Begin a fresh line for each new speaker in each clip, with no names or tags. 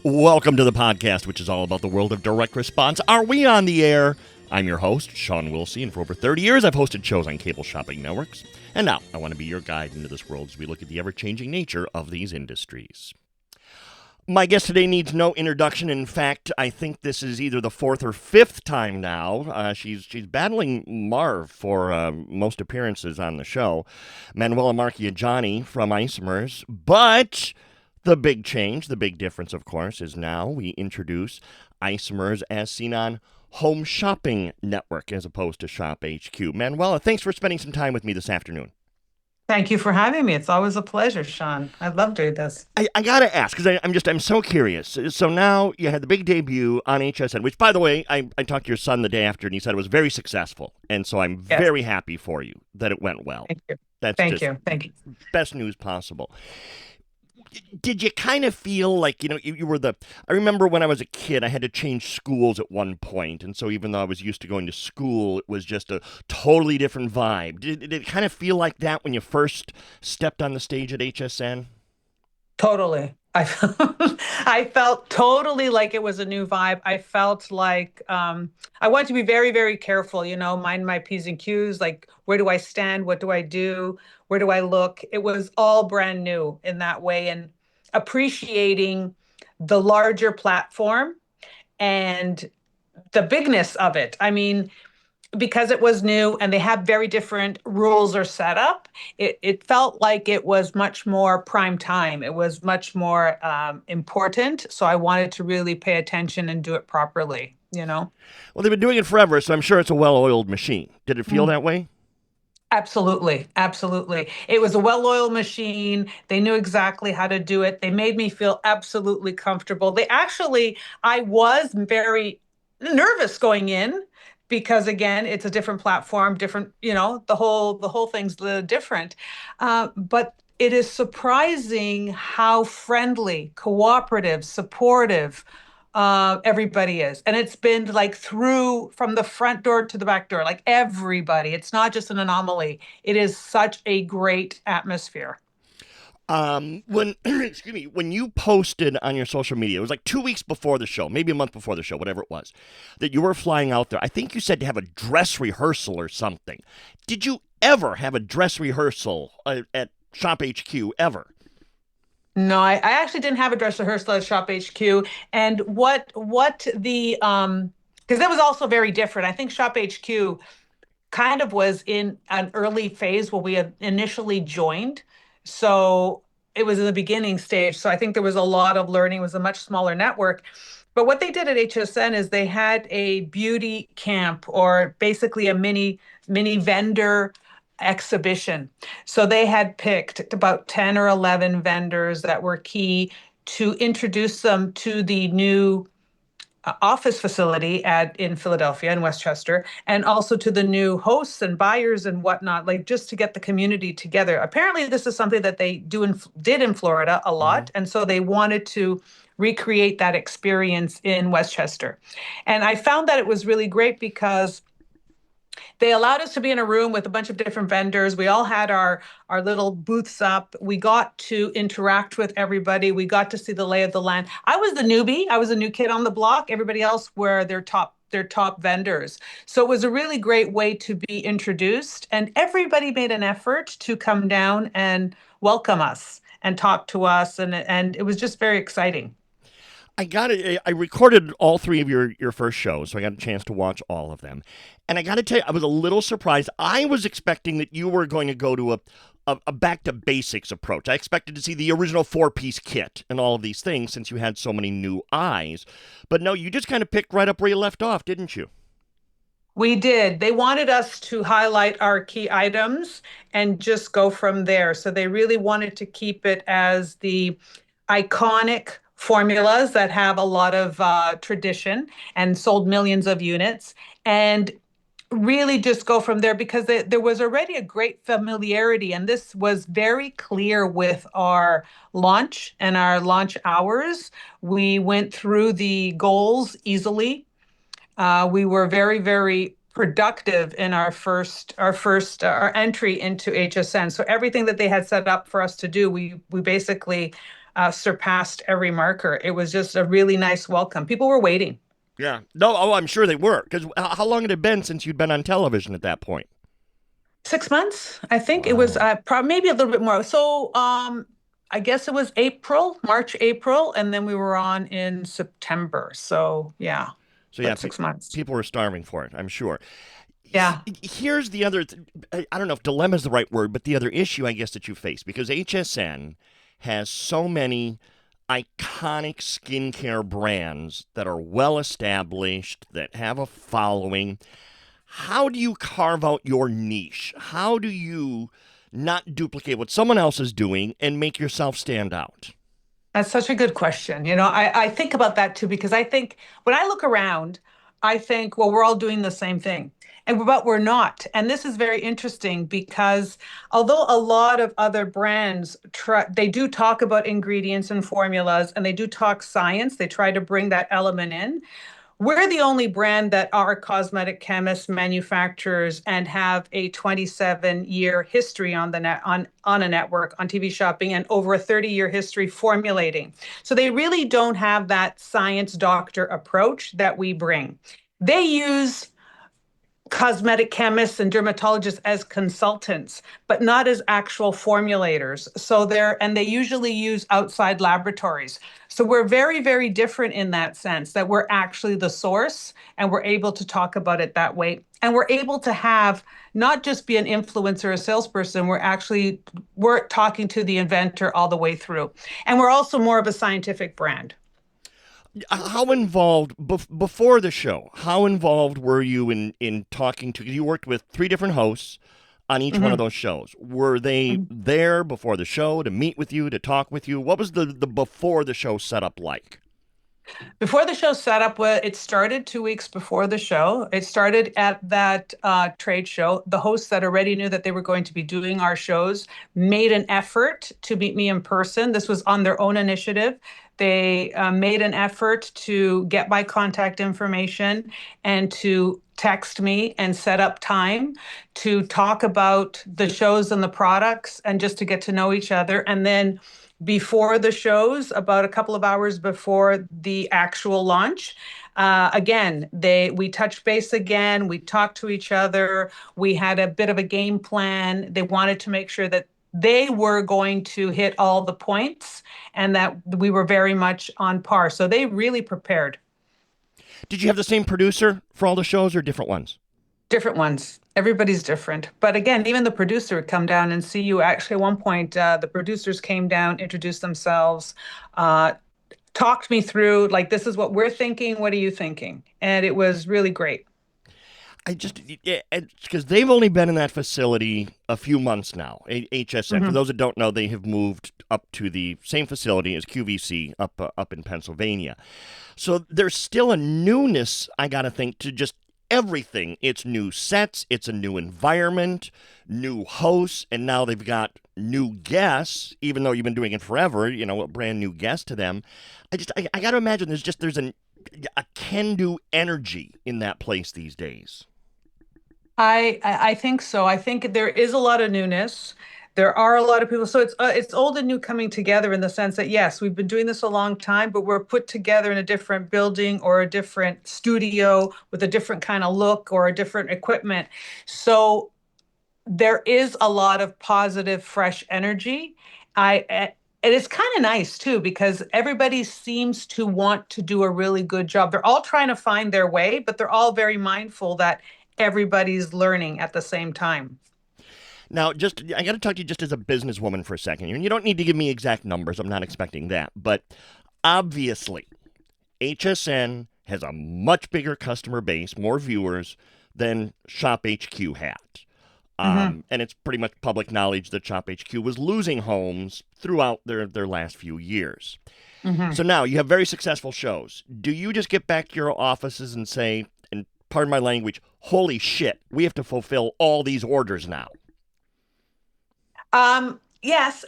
Welcome to the podcast, which is all about the world of direct response. Are we on the air? I'm your host, Shawn Wilsie, and for over 30 years, I've hosted shows on cable shopping networks. And now, I want to be your guide into this world as we look at the ever-changing nature of these industries. My guest today needs no introduction. In fact, I think this is either the fourth or fifth time now. She's battling Marv for most appearances on the show. Manuela Marcheggiani from Isomers, but the big change, the big difference, of course, is now we introduce Isomers as seen on Home Shopping Network as opposed to Shop HQ. Manuela, thanks for spending some time with me this afternoon.
Thank you for having me. It's always a pleasure, Shawn. I love doing this.
I gotta ask because I'm so curious. So now you had the big debut on HSN, which, by the way, I talked to your son the day after, and he said it was very successful, and so I'm
Yes.
very happy for you that it went well.
Thank you.
That's
Thank
just
you. Thank you.
best news possible. Did you kind of feel like, you were I remember when I was a kid, I had to change schools at one point. And so even though I was used to going to school, it was just a totally different vibe. Did it kind of feel like that when you first stepped on the stage at HSN?
Totally. I felt totally like it was a new vibe. I felt like I wanted to be very, very careful, mind my P's and Q's, like where do I stand? What do I do? Where do I look? It was all brand new in that way and appreciating the larger platform and the bigness of it. I mean, because it was new and they have very different rules or setup, it felt like it was much more prime time. It was much more important. So I wanted to really pay attention and do it properly.
Well, they've been doing it forever, so I'm sure it's a well-oiled machine. Did it feel
Mm.
that way?
Absolutely. Absolutely. It was a well-oiled machine. They knew exactly how to do it. They made me feel absolutely comfortable. I was very nervous going in because again, it's a different platform, different, the whole thing's a little different. But it is surprising how friendly, cooperative, supportive everybody is. And it's been like through from the front door to the back door, like everybody. It's not just an anomaly. It is such a great atmosphere.
When excuse me, when you posted on your social media, it was like 2 weeks before the show, maybe a month before the show, whatever it was, that you were flying out there. I think you said to have a dress rehearsal or something. Did you ever have a dress rehearsal at Shop HQ ever?
No, I actually didn't have a dress rehearsal at Shop HQ. And what the because that was also very different. I think Shop HQ kind of was in an early phase where we had initially joined. So it was in the beginning stage. So I think there was a lot of learning. It was a much smaller network. But what they did at HSN is they had a beauty camp or basically a mini vendor exhibition. So they had picked about 10 or 11 vendors that were key to introduce them to the new office facility at in Philadelphia in Westchester, and also to the new hosts and buyers and whatnot, like just to get the community together. Apparently, this is something that they did in Florida a
Hmm.
lot, and so they wanted to recreate that experience in Westchester. And I found that it was really great because they allowed us to be in a room with a bunch of different vendors. We all had our little booths up. We got to interact with everybody. We got to see the lay of the land. I was the newbie. I was a new kid on the block. Everybody else were their top vendors. So it was a really great way to be introduced, and everybody made an effort to come down and welcome us and talk to us, and it was just very exciting.
I got it. I recorded all three of your first shows, so I got a chance to watch all of them. And I got to tell you, I was a little surprised. I was expecting that you were going to go to a back to basics approach. I expected to see the original four-piece kit and all of these things since you had so many new eyes. But no, you just kind of picked right up where you left off, didn't you?
We did. They wanted us to highlight our key items and just go from there. So they really wanted to keep it as the iconic formulas that have a lot of tradition and sold millions of units, and really just go from there because there was already a great familiarity. And this was very clear with our launch and our launch hours. We went through the goals easily. We were very, very productive in our entry into HSN. So everything that they had set up for us to do, we basically surpassed every marker. It was just a really nice welcome. People were waiting.
Yeah. No, oh, I'm sure they were. Because how long had it been since you'd been on television at that point?
6 months, I think it was
Wow.
maybe a little bit more. So I guess it was April, March, April, and then we were on in September. So yeah,
So yeah,
about 6 months.
people were starving for it, I'm sure.
Yeah.
Here's the other, I don't know if dilemma is the right word, but the other issue I guess that you face, because HSN has so many iconic skincare brands that are well established, that have a following. How do you carve out your niche? How do you not duplicate what someone else is doing and make yourself stand out?
That's such a good question. I think about that too, because I think when I look around, I think, well, we're all doing the same thing. But we're not. And this is very interesting because although a lot of other brands try, they do talk about ingredients and formulas and they do talk science, they try to bring that element in. We're the only brand that are cosmetic chemists, manufacturers, and have a 27-year history on the net on a network on TV shopping and over a 30-year history formulating. So they really don't have that science doctor approach that we bring. They use cosmetic chemists and dermatologists as consultants, but not as actual formulators. And they usually use outside laboratories. So we're very, very different in that sense that we're actually the source and we're able to talk about it that way. And we're able to have not just be an influencer or a salesperson, we're talking to the inventor all the way through. And we're also more of a scientific brand.
How involved before the show? How involved were you in talking to? You worked with three different hosts on each one of
Mhm.
those shows. Were they
Mhm.
there before the show to meet with you, to talk with you? What was the before the show setup like?
Before the show set up, it started 2 weeks before the show. It started at that trade show. The hosts that already knew that they were going to be doing our shows made an effort to meet me in person. This was on their own initiative. They made an effort to get my contact information and to text me and set up time to talk about the shows and the products and just to get to know each other. And then before the shows, about a couple of hours before the actual launch. Again, we touched base again. We talked to each other. We had a bit of a game plan. They wanted to make sure that they were going to hit all the points and that we were very much on par. So they really prepared.
Did you have the same producer for all the shows or different ones?
Different ones. Everybody's different. But again, even the producer would come down and see you. Actually, at one point, the producers came down, introduced themselves, uh, talked me through, like, this is what we're thinking. What are you thinking? And it was really great.
I just because they've only been in that facility a few months now. HSN. For
Hmm.
those that don't know, they have moved up to the same facility as QVC up in Pennsylvania. So there's still a newness, I got to think, to just everything. It's new sets, it's a new environment, new hosts, and now they've got new guests, even though you've been doing it forever, a brand new guest to them. I got to imagine there's a can do energy in that place these days.
I think so. I think there is a lot of newness. There are a lot of people. So it's old and new coming together in the sense that yes, we've been doing this a long time, but we're put together in a different building or a different studio with a different kind of look or a different equipment. So there is a lot of positive, fresh energy. And it's kind of nice too because everybody seems to want to do a really good job. They're all trying to find their way, but they're all very mindful that everybody's learning at the same time.
Now, I got to talk to you just as a businesswoman for a second, and you don't need to give me exact numbers. I'm not expecting that, but obviously, HSN has a much bigger customer base, more viewers than Shop HQ had.
Hmm.
And it's pretty much public knowledge that Shop HQ was losing homes throughout their last few years.
Hmm.
So now you have very successful shows. Do you just get back to your offices and say, and pardon my language, holy shit, we have to fulfill all these orders now?
Yes,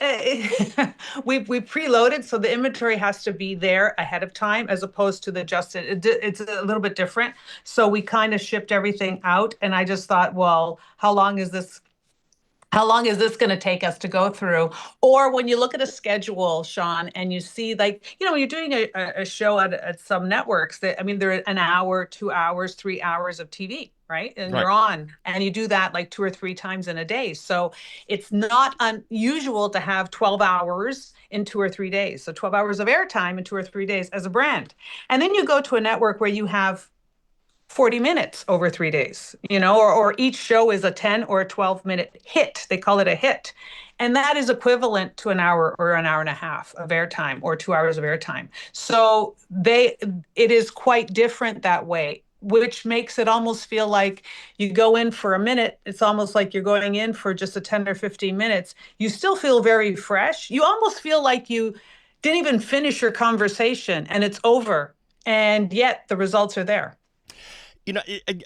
we preloaded, so the inventory has to be there ahead of time as opposed to the it's a little bit different. So we kind of shipped everything out, and I just thought, well, how long is this How long is this going to take us to go through? Or when you look at a schedule, Shawn, and you see, like, when you're doing a show at some networks, that, I mean, they're an hour, 2 hours, 3 hours of TV, right? And
Right.
you're on, and you do that like two or three times in a day. So it's not unusual to have 12 hours in 2 or 3 days. So 12 hours of airtime in 2 or 3 days as a brand. And then you go to a network where you have 40 minutes over 3 days, or each show is a 10 or a 12-minute hit. They call it a hit. And that is equivalent to an hour or an hour and a half of airtime or 2 hours of airtime. So it is quite different that way, which makes it almost feel like you go in for a minute. It's almost like you're going in for just a 10 or 15 minutes. You still feel very fresh. You almost feel like you didn't even finish your conversation and it's over. And yet the results are there.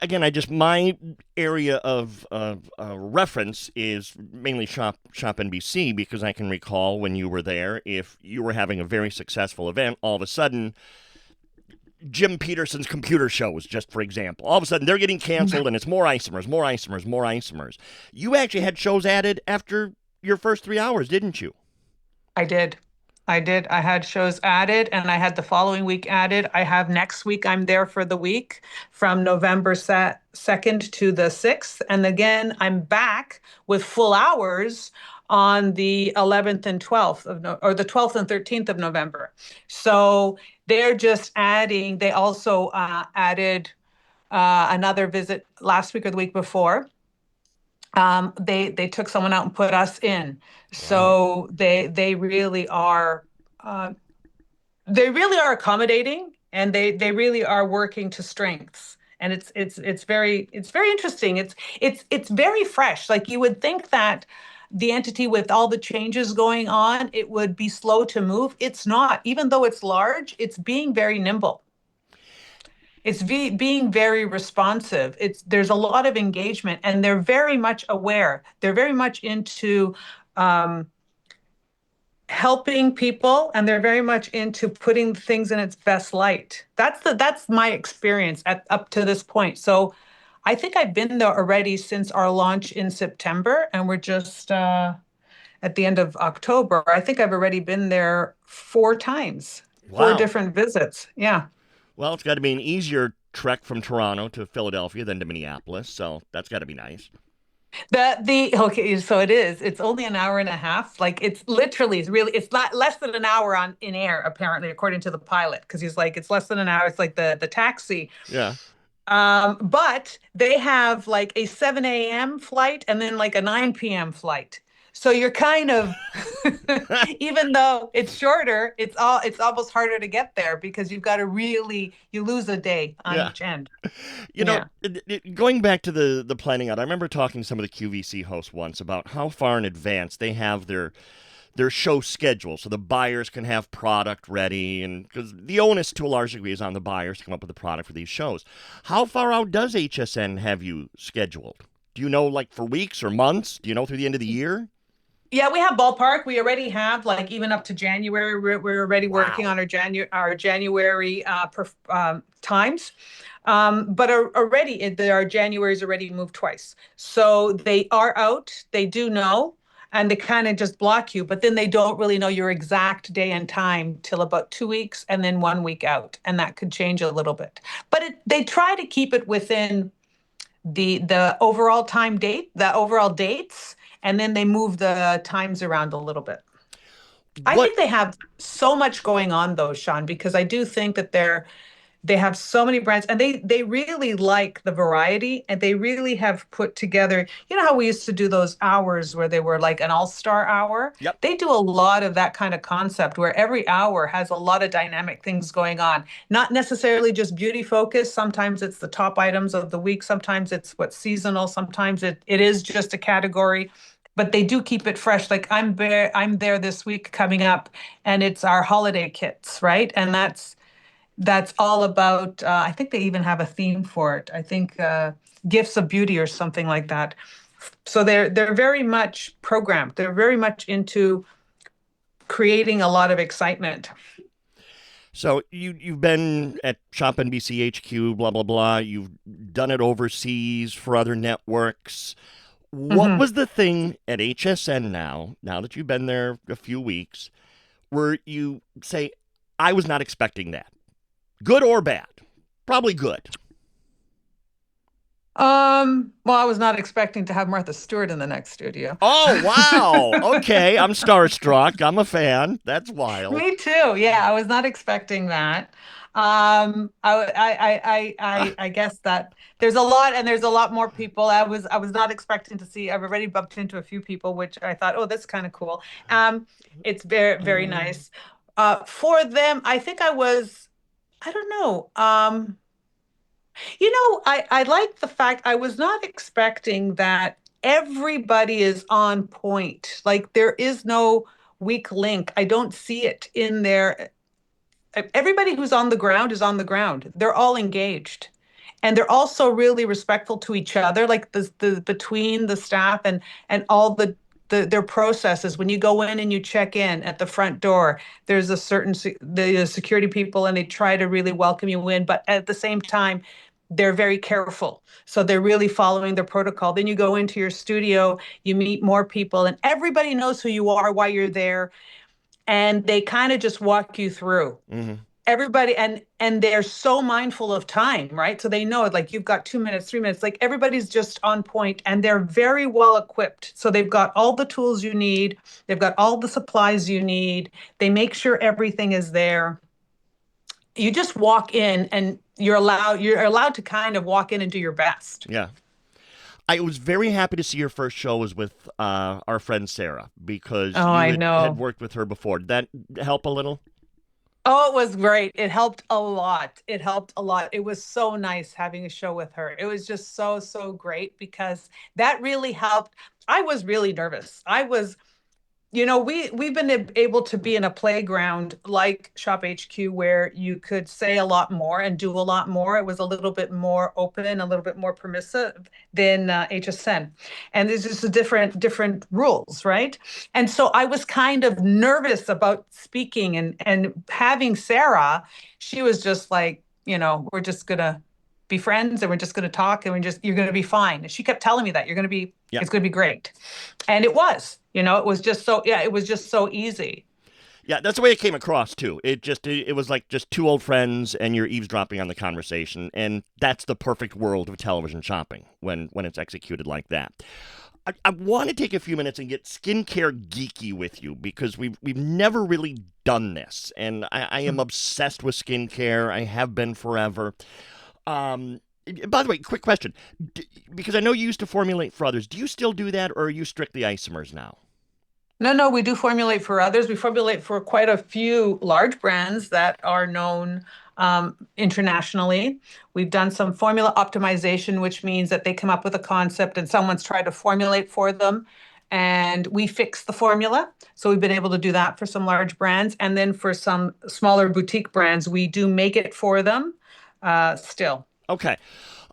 Again, my area of reference is mainly Shop NBC because I can recall when you were there, if you were having a very successful event, all of a sudden, Jim Peterson's computer shows, just for example, all of a sudden they're getting canceled and it's more Isomers, more Isomers, more Isomers. You actually had shows added after your first 3 hours, didn't you?
I did. I did. I had shows added and I had the following week added. I have next week, I'm there for the week from November 2nd to the 6th. And again, I'm back with full hours on the 11th and 12th or the 12th and 13th of November. So they're just adding, they also added another visit last week or the week before. They took someone out and put us in.
Wow.
So uh, they really are accommodating, and they really are working to strengths. And it's very interesting. It's very fresh. Like you would think that the entity with all the changes going on, it would be slow to move. It's not. Even though it's large, it's being very nimble. It's being very responsive. There's a lot of engagement, and they're very much aware. They're very much into um, helping people, and they're very much into putting things in its best light. That's my experience up to this point. So I think I've been there already since our launch in September, and we're just at the end of October. I think I've already been there four times, four
Wow.
different visits. Yeah.
Well, it's got to be an easier trek from Toronto to Philadelphia than to Minneapolis, so that's got to be nice.
The okay, so it is. It's only an hour and a half. Like it's literally, it's really, it's not less than an hour on in air, apparently, according to the pilot, because he's like, it's less than an hour. It's like the taxi.
Yeah.
But they have like a 7 a.m. flight and then like a 9 p.m. flight. So you're kind of, even though it's shorter, it's almost harder to get there because you've got to really, you lose a day on
Yeah.
each end. Yeah.
Going back to the planning out, I remember talking to some of the QVC hosts once about how far in advance they have their show schedule so the buyers can have product ready, and because the onus to a large degree is on the buyers to come up with the product for these shows. How far out does HSN have you scheduled? Do you know, like, for weeks or months? Do you know through the end of the year?
Yeah, we have ballpark. We already have like even up to January. We're already working
Wow.
on our January times. But already our January's already moved twice. So they are out. They do know, and they kind of just block you. But then they don't really know your exact day and time till about 2 weeks, and then 1 week out, and that could change a little bit. But they try to keep it within the overall the overall dates, and then they move the times around a little bit. I
What
think they have so much going on though, Shawn, because I do think that they have so many brands, and they really like the variety, and they really have put together, you know how we used to do those hours where they were like an all-star hour?
Yep.
They do a lot of that kind of concept where every hour has a lot of dynamic things going on. Not necessarily just beauty focused. Sometimes it's the top items of the week, sometimes it's what's seasonal, sometimes it is just a category. But they do keep it fresh. Like I'm there this week coming up, and it's our holiday kits, right? And that's all about, I think they even have a theme for it. I think gifts of beauty or something like that. So they're very much programmed. They're very much into creating a lot of excitement.
So you've been at Shop NBC HQ, blah blah blah. You've done it overseas for other networks. What
Hmm.
was the thing at HSN now that you've been there a few weeks, where you say, I was not expecting that? Good or bad? Probably good.
Well, I was not expecting to have Martha Stewart in the next studio.
Oh, wow. Okay, I'm starstruck. I'm a fan. That's wild.
Me too. Yeah, I was not expecting that. I guess that there's a lot, and there's a lot more people. I was not expecting to see. I've already bumped into a few people, which I thought, oh, that's kind of cool. It's very, very nice. For them, I think I was, I don't know. I like the fact I was not expecting that everybody is on point. Like there is no weak link. I don't see it in there. Everybody who's on the ground is on the ground. They're all engaged. And they're also really respectful to each other, like the between the staff and all their processes. When you go in and you check in at the front door, there's a certain the security people, and they try to really welcome you in, but at the same time, they're very careful. So they're really following the protocol. Then you go into your studio, you meet more people, and everybody knows who you are, why you're there, and they kind of just walk you through
Hmm.
everybody. And they're so mindful of time, right? So they know like you've got 2 minutes, 3 minutes, like everybody's just on point, and they're very well equipped. So they've got all the tools you need, they've got all the supplies you need, they make sure everything is there. You just walk in, and you're allowed to kind of walk in and do your best.
Yeah. I was very happy to see your first show was with our friend Sarah because
Oh,
you
I
had
know.
worked with her before. Did that help a little?
Oh, it was great. It helped a lot. It helped a lot. It was so nice having a show with her. It was just so, so great because that really helped. I was really nervous. We've been able to be in a playground like Shop HQ where you could say a lot more and do a lot more. It was a little bit more open, a little bit more permissive than HSN, and there's just a different rules, right? And so I was kind of nervous about speaking and having Sarah. She was just like, we're just gonna be friends, and we're just gonna talk, and you're gonna be fine. She kept telling me that
Yeah.
it's gonna be great. And it was, it was just so, yeah, it was just so easy.
Yeah, that's the way it came across too. It was like just two old friends and you're eavesdropping on the conversation, and that's the perfect world of television shopping when it's executed like that. I want to take a few minutes and get skincare geeky with you because we've never really done this, and I am obsessed with skincare. I have been forever. Um, by the way, quick question, because I know you used to formulate for others. Do you still do that, or are you strictly isomers now?
No, no, we do formulate for others. We formulate for quite a few large brands that are known internationally. We've done some formula optimization, which means that they come up with a concept and someone's tried to formulate for them, and we fix the formula. So we've been able to do that for some large brands. And then for some smaller boutique brands, we do make it for them still.
Okay.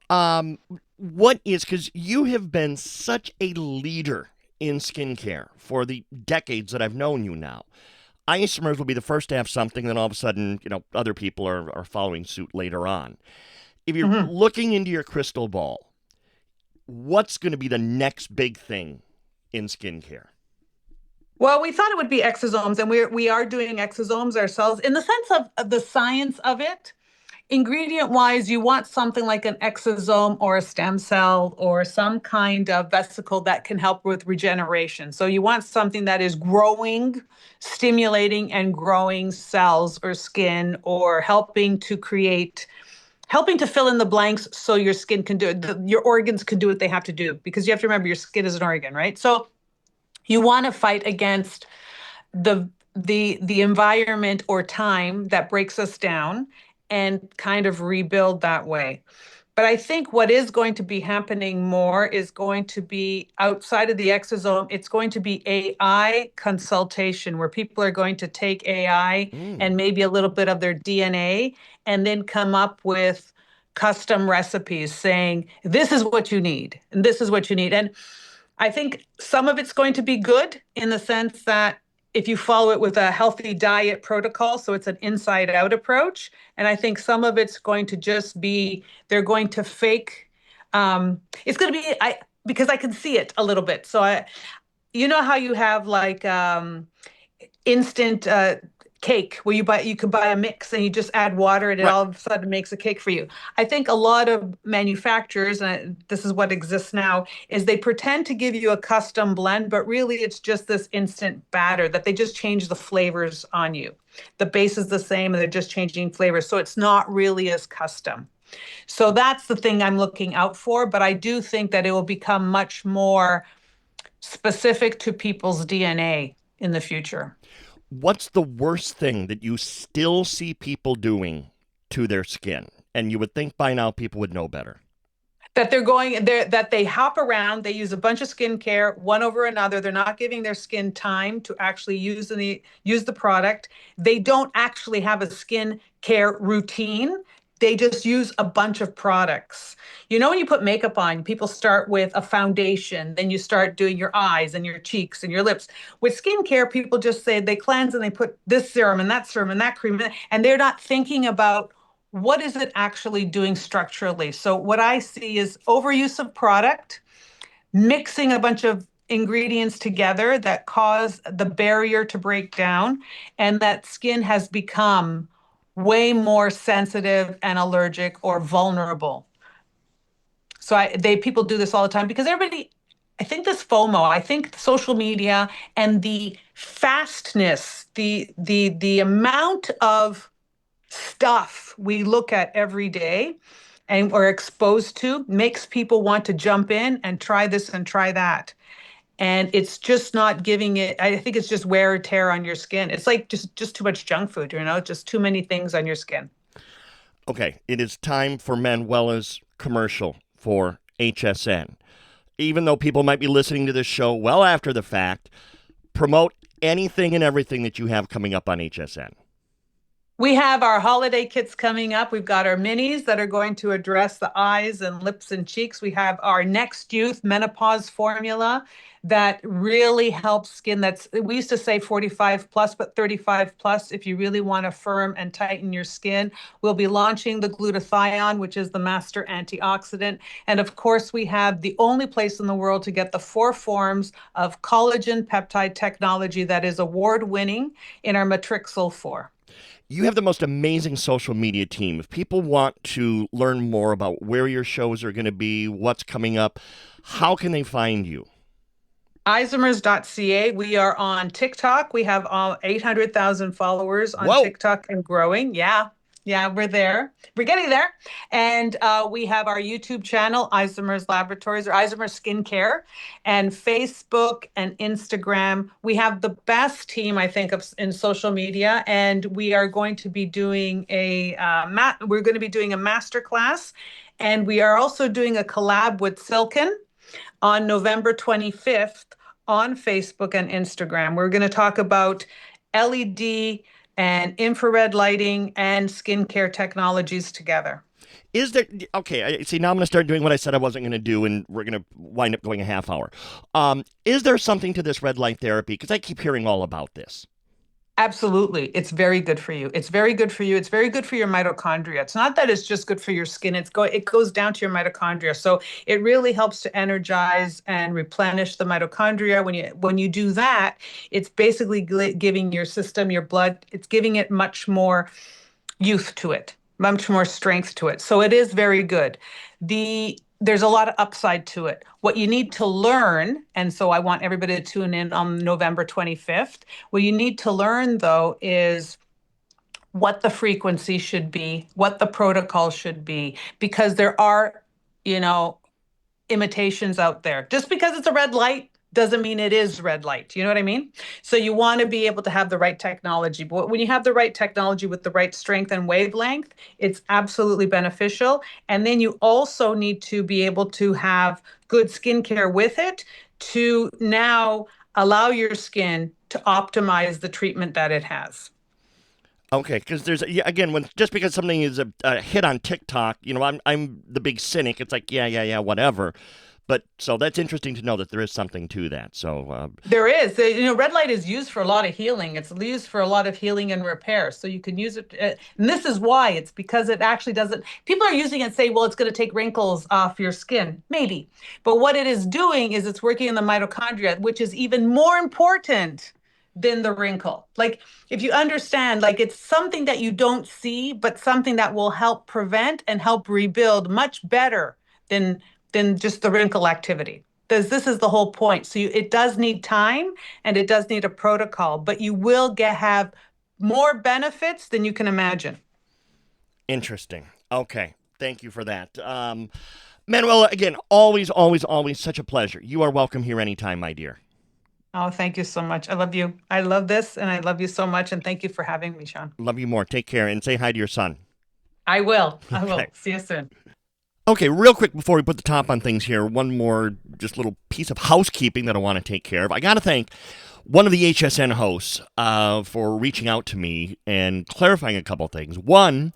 Um, what is, because you have been such a leader in skincare for the decades that I've known you now. Isomers will be the first to have something, then all of a sudden, other people are following suit later on. If you're
Mhm.
looking into your crystal ball, what's going to be the next big thing in skincare?
Well, we thought it would be exosomes, and we are doing exosomes ourselves in the sense of the science of it. Ingredient wise, you want something like an exosome or a stem cell or some kind of vesicle that can help with regeneration. So you want something that is growing, stimulating and growing cells or skin, or helping to fill in the blanks so your skin can do it, your organs can do what they have to do, because you have to remember your skin is an organ, right? So you want to fight against the environment or time that breaks us down and kind of rebuild that way. But I think what is going to be happening more is going to be outside of the exosome. It's going to be AI consultation, where people are going to take AI
Mm.
and maybe a little bit of their DNA and then come up with custom recipes saying, this is what you need, and this is what you need. And I think some of it's going to be good in the sense that if you follow it with a healthy diet protocol, so it's an inside out approach. And I think some of it's going to just be they're going to fake. It's going to be because I can see it a little bit. So you know how you have like instant cake where you could buy a mix and you just add water and it
Right.
all of a sudden makes a cake for you. I think a lot of manufacturers, and this is what exists now, is they pretend to give you a custom blend, but really it's just this instant batter that they just change the flavors on you. The base is the same and they're just changing flavors. So it's not really as custom. So that's the thing I'm looking out for, but I do think that it will become much more specific to people's DNA in the future.
What's the worst thing that you still see people doing to their skin? And you would think by now people would know better.
That they're going there, that they hop around, they use a bunch of skincare one over another. They're not giving their skin time to actually use the product. They don't actually have a skin care routine. They just use a bunch of products. You know, when you put makeup on, people start with a foundation, then you start doing your eyes and your cheeks and your lips. With skincare, people just say they cleanse and they put this serum and that cream, and they're not thinking about what is it actually doing structurally. So what I see is overuse of product, mixing a bunch of ingredients together that cause the barrier to break down, and that skin has become way more sensitive and allergic or vulnerable. So they people do this all the time because everybody, I think this FOMO, I think social media and the fastness, the amount of stuff we look at every day and are exposed to makes people want to jump in and try this and try that. And it's just not giving it, I think it's just wear and tear on your skin. It's like just too much junk food, just too many things on your skin.
Okay, it is time for Manuela's commercial for HSN. Even though people might be listening to this show well after the fact, promote anything and everything that you have coming up on HSN.
We have our holiday kits coming up. We've got our minis that are going to address the eyes and lips and cheeks. We have our Next Youth menopause formula that really helps skin. We used to say 45 plus, but 35 plus if you really want to firm and tighten your skin. We'll be launching the glutathione, which is the master antioxidant. And of course, we have the only place in the world to get the 4 forms of collagen peptide technology that is award winning in our Matrixyl 4.
You have the most amazing social media team. If people want to learn more about where your shows are going to be, what's coming up, how can they find you?
Isomers.ca. We are on TikTok. We have 800,000 followers on
Whoa.
TikTok and growing. Yeah. Yeah, we're there. We're getting there. And we have our YouTube channel, Isomers Laboratories or Isomers Skincare, and Facebook and Instagram. We have the best team, I think, in social media, and we are going to be doing we're going to be doing a master class, and we are also doing a collab with Silken on November 25th on Facebook and Instagram. We're going to talk about LED and infrared lighting and skincare technologies together.
Is there, okay, see, now I'm going to start doing what I said I wasn't going to do, and we're going to wind up going a half hour. Is there something to this red light therapy? Because I keep hearing all about this.
Absolutely. It's very good for you. It's very good for you. It's very good for your mitochondria. It's not that it's just good for your skin. It goes down to your mitochondria. So it really helps to energize and replenish the mitochondria. When you do that, it's basically giving your system, your blood, it's giving it much more youth to it, much more strength to it. So it is very good. There's a lot of upside to it. What you need to learn, and so I want everybody to tune in on November 25th. What you need to learn, though, is what the frequency should be, what the protocol should be, because there are, you know, imitations out there. Just because it's a red light doesn't mean it is red light. You know what I mean? So you want to be able to have the right technology. But when you have the right technology with the right strength and wavelength, it's absolutely beneficial. And then you also need to be able to have good skincare with it to now allow your skin to optimize the treatment that it has.
Okay, because again, just because something is a hit on TikTok, I'm the big cynic. It's like, yeah, whatever. But so that's interesting to know that there is something to that. So
There is. Red light is used for a lot of healing. It's used for a lot of healing and repair. So you can use it. And this is why. It's because it actually doesn't. People are using it and say, well, it's going to take wrinkles off your skin. Maybe. But what it is doing is it's working in the mitochondria, which is even more important than the wrinkle. Like, if you understand, like, it's something that you don't see, but something that will help prevent and help rebuild much better than just the wrinkle activity. This is the whole point. So it does need time and it does need a protocol, but you will have more benefits than you can imagine.
interesting. Okay. Thank you for that. Manuela, again, always, always, always such a pleasure. You are welcome here anytime, my dear.
Oh, thank you so much. I love you. I love this and I love you so much. And thank you for having me, Shawn.
Love you more. Take care and say hi to your son.
I will. I will.
Okay.
See you soon.
Okay, real quick before we put the top on things here, one more just little piece of housekeeping that I want to take care of. I got to thank one of the HSN hosts for reaching out to me and clarifying a couple things. One,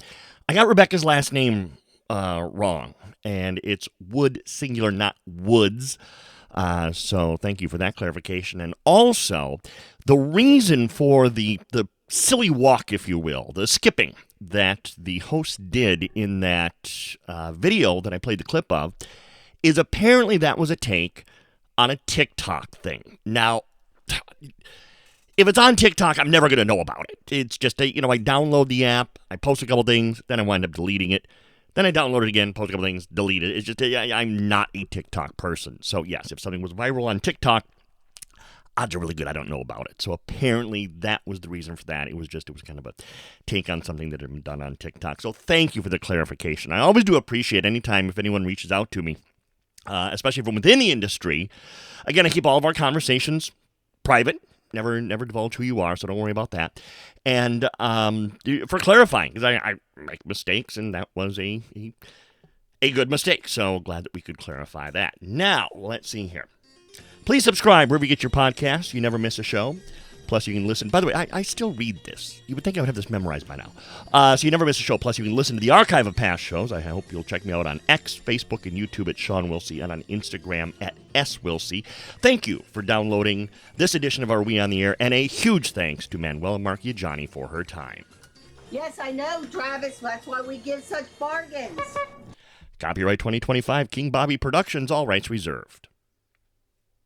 I got Rebecca's last name wrong, and it's Wood singular, not Woods. So thank you for that clarification. And also, the reason for the silly walk, if you will, the skipping that the host did in that video that I played the clip of, is apparently that was a take on a TikTok thing. Now, if it's on TikTok, I'm never going to know about it. It's just, I download the app, I post a couple things, then I wind up deleting it. Then I download it again, post a couple things, delete it. It's just, I'm not a TikTok person. So yes, if something was viral on TikTok, odds are really good I don't know about it. So apparently that was the reason for that. It was kind of a take on something that had been done on TikTok. So thank you for the clarification. I always do appreciate any time if anyone reaches out to me, especially from within the industry. Again, I keep all of our conversations private. Never divulge who you are, so don't worry about that. And for clarifying, because I make mistakes, and that was a good mistake. So glad that we could clarify that. Now, let's see here. Please subscribe wherever you get your podcasts. You never miss a show. Plus, you can listen. By the way, I still read this. You would think I would have this memorized by now. So you never miss a show. Plus, you can listen to the archive of past shows. I hope you'll check me out on X, Facebook, and YouTube at Shawn Wilsie, and on Instagram at SWilsie. Thank you for downloading this edition of Are We on the Air, and a huge thanks to Manuela Marcheggiani for her time.
Yes, I know, Travis. That's why we give such bargains.
Copyright 2025, King Bobby Productions, all rights reserved.